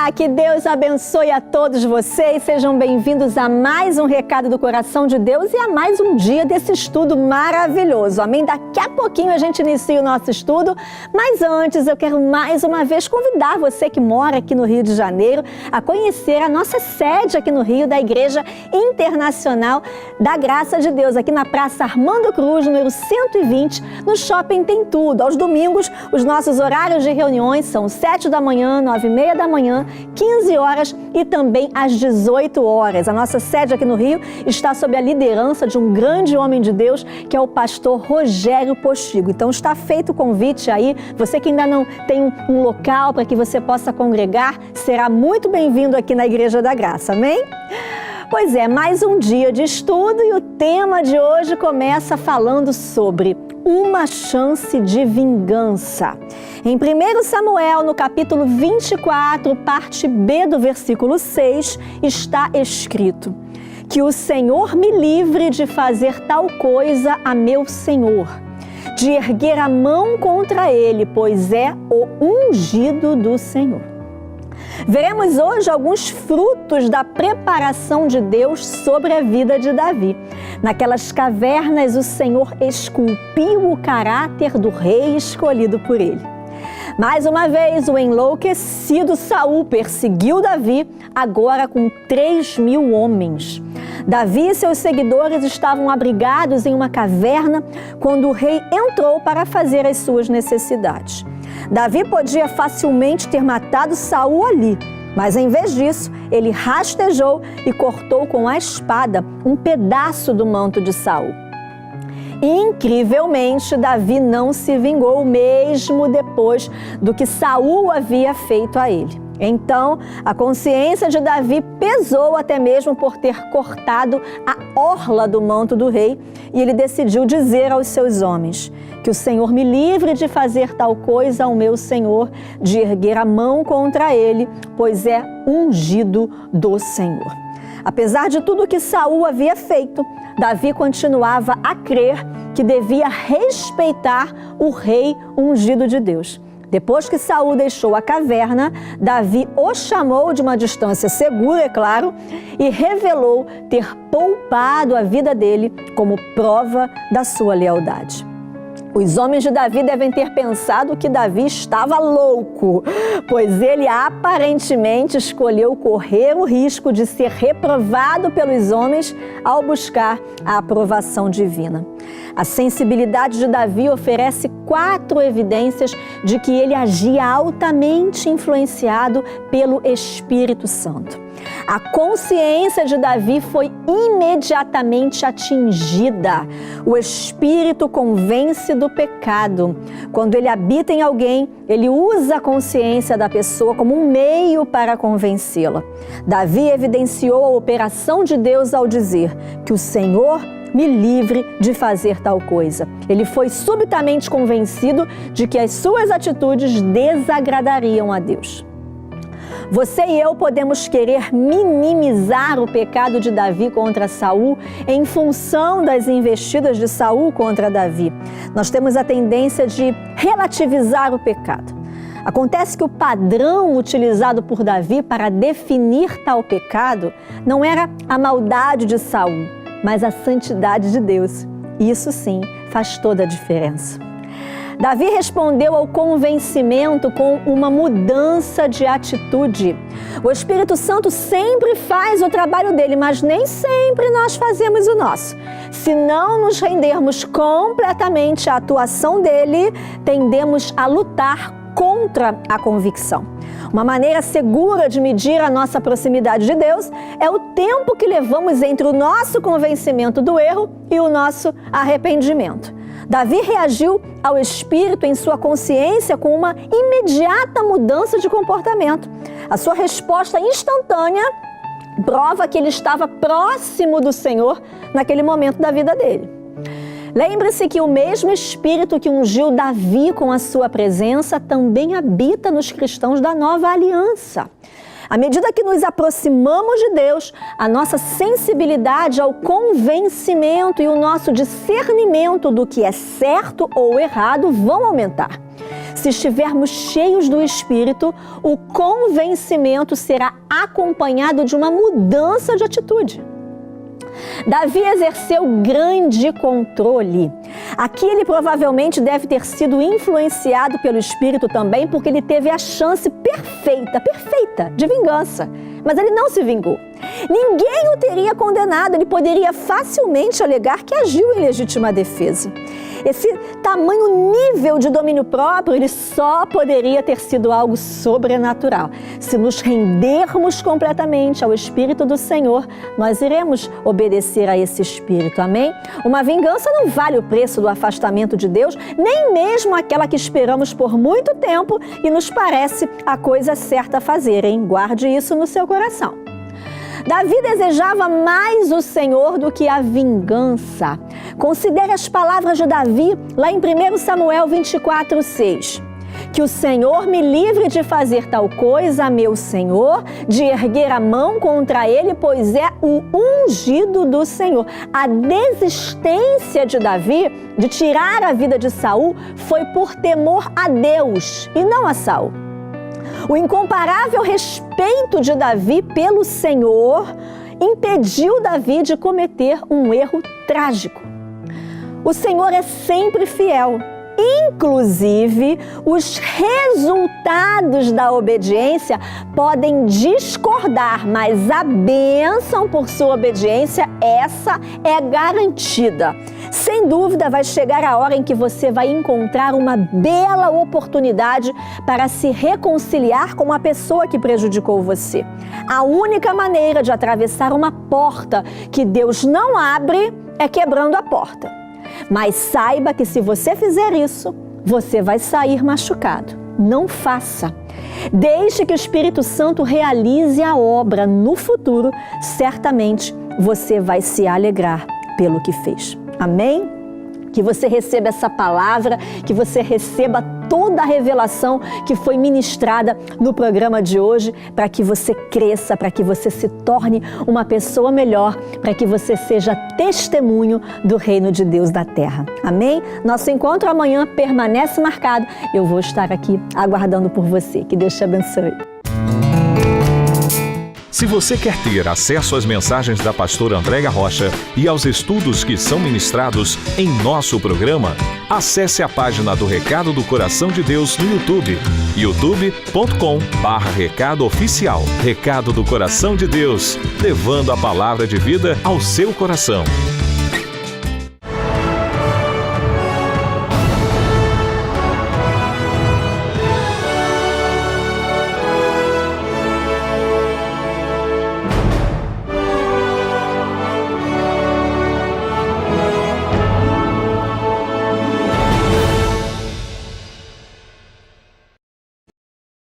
Olá, que Deus abençoe a todos vocês. Sejam bem-vindos a mais um Recado do Coração de Deus e a mais um dia desse estudo maravilhoso. Amém? Daqui a pouquinho a gente inicia o nosso estudo, mas antes eu quero mais uma vez convidar você que mora aqui no Rio de Janeiro a conhecer a nossa sede aqui no Rio da Igreja Internacional da Graça de Deus, aqui na Praça Armando Cruz, número 120, no Shopping Tem Tudo. Aos domingos, os nossos horários de reuniões são 7 da manhã, 9h30 da manhã, 15 horas e também às 18 horas. A nossa sede aqui no Rio está sob a liderança de um grande homem de Deus, que é o pastor Rogério Postigo. Então está feito o convite aí, você que ainda não tem um local para que você possa congregar, será muito bem-vindo aqui na Igreja da Graça, amém? Pois é, mais um dia de estudo e o tema de hoje começa falando sobre uma chance de vingança. Em 1 Samuel, no capítulo 24, parte B do versículo 6, está escrito: que o Senhor me livre de fazer tal coisa a meu Senhor, de erguer a mão contra ele, pois é o ungido do Senhor. Veremos hoje alguns frutos da preparação de Deus sobre a vida de Davi. Naquelas cavernas, o Senhor esculpiu o caráter do rei escolhido por ele. Mais uma vez, o enlouquecido Saul perseguiu Davi, agora com 3.000 homens. Davi e seus seguidores estavam abrigados em uma caverna quando o rei entrou para fazer as suas necessidades. Davi podia facilmente ter matado Saul ali, mas em vez disso, ele rastejou e cortou com a espada um pedaço do manto de Saul. Incrivelmente, Davi não se vingou mesmo depois do que Saul havia feito a ele. Então, a consciência de Davi pesou até mesmo por ter cortado a orla do manto do rei, e ele decidiu dizer aos seus homens: que o Senhor me livre de fazer tal coisa ao meu Senhor, de erguer a mão contra ele, pois é ungido do Senhor. Apesar de tudo que Saul havia feito, Davi continuava a crer que devia respeitar o rei ungido de Deus. Depois que Saul deixou a caverna, Davi o chamou de uma distância segura, é claro, e revelou ter poupado a vida dele como prova da sua lealdade. Os homens de Davi devem ter pensado que Davi estava louco, pois ele aparentemente escolheu correr o risco de ser reprovado pelos homens ao buscar a aprovação divina. A sensibilidade de Davi oferece 4 evidências de que ele agia altamente influenciado pelo Espírito Santo. A consciência de Davi foi imediatamente atingida. O Espírito convence do pecado. Quando ele habita em alguém, ele usa a consciência da pessoa como um meio para convencê-la. Davi evidenciou a operação de Deus ao dizer que o Senhor me livre de fazer tal coisa. Ele foi subitamente convencido de que as suas atitudes desagradariam a Deus. Você e eu podemos querer minimizar o pecado de Davi contra Saul em função das investidas de Saul contra Davi. Nós temos a tendência de relativizar o pecado. Acontece que o padrão utilizado por Davi para definir tal pecado não era a maldade de Saul, mas a santidade de Deus. Isso sim faz toda a diferença. Davi respondeu ao convencimento com uma mudança de atitude. O Espírito Santo sempre faz o trabalho dele, mas nem sempre nós fazemos o nosso. Se não nos rendermos completamente à atuação dele, tendemos a lutar contra a convicção. Uma maneira segura de medir a nossa proximidade de Deus é o tempo que levamos entre o nosso convencimento do erro e o nosso arrependimento. Davi reagiu ao Espírito em sua consciência com uma imediata mudança de comportamento. A sua resposta instantânea prova que ele estava próximo do Senhor naquele momento da vida dele. Lembre-se que o mesmo Espírito que ungiu Davi com a sua presença também habita nos cristãos da nova aliança. À medida que nos aproximamos de Deus, a nossa sensibilidade ao convencimento e o nosso discernimento do que é certo ou errado vão aumentar. Se estivermos cheios do Espírito, o convencimento será acompanhado de uma mudança de atitude. Davi exerceu grande controle. Aqui ele provavelmente deve ter sido influenciado pelo Espírito também, porque ele teve a chance perfeita de vingança. Mas ele não se vingou. Ninguém o teria condenado, ele poderia facilmente alegar que agiu em legítima defesa. Esse tamanho nível de domínio próprio, ele só poderia ter sido algo sobrenatural. Se nos rendermos completamente ao Espírito do Senhor, nós iremos obedecer a esse Espírito, amém? Uma vingança não vale o preço do afastamento de Deus, nem mesmo aquela que esperamos por muito tempo e nos parece a coisa certa a fazer, hein? Guarde isso no seu coração. Davi desejava mais o Senhor do que a vingança. Considere as palavras de Davi lá em 1 Samuel 24:6. Que o Senhor me livre de fazer tal coisa, meu Senhor, de erguer a mão contra ele, pois é o ungido do Senhor. A desistência de Davi de tirar a vida de Saul foi por temor a Deus e não a Saul. O incomparável respeito de Davi pelo Senhor impediu Davi de cometer um erro trágico. O Senhor é sempre fiel. Inclusive, os resultados da obediência podem discordar, mas a bênção por sua obediência, essa é garantida. Sem dúvida, vai chegar a hora em que você vai encontrar uma bela oportunidade para se reconciliar com a pessoa que prejudicou você. A única maneira de atravessar uma porta que Deus não abre é quebrando a porta. Mas saiba que se você fizer isso, você vai sair machucado. Não faça. Deixe que o Espírito Santo realize a obra. No futuro, certamente você vai se alegrar pelo que fez. Amém? Que você receba essa palavra, que você receba toda a revelação que foi ministrada no programa de hoje, para que você cresça, para que você se torne uma pessoa melhor, para que você seja testemunho do reino de Deus da terra. Amém? Nosso encontro amanhã permanece marcado. Eu vou estar aqui aguardando por você. Que Deus te abençoe. Se você quer ter acesso às mensagens da pastora Andréia Rocha e aos estudos que são ministrados em nosso programa, acesse a página do Recado do Coração de Deus no YouTube, youtube.com/Recado Oficial. Recado do Coração de Deus, levando a palavra de vida ao seu coração.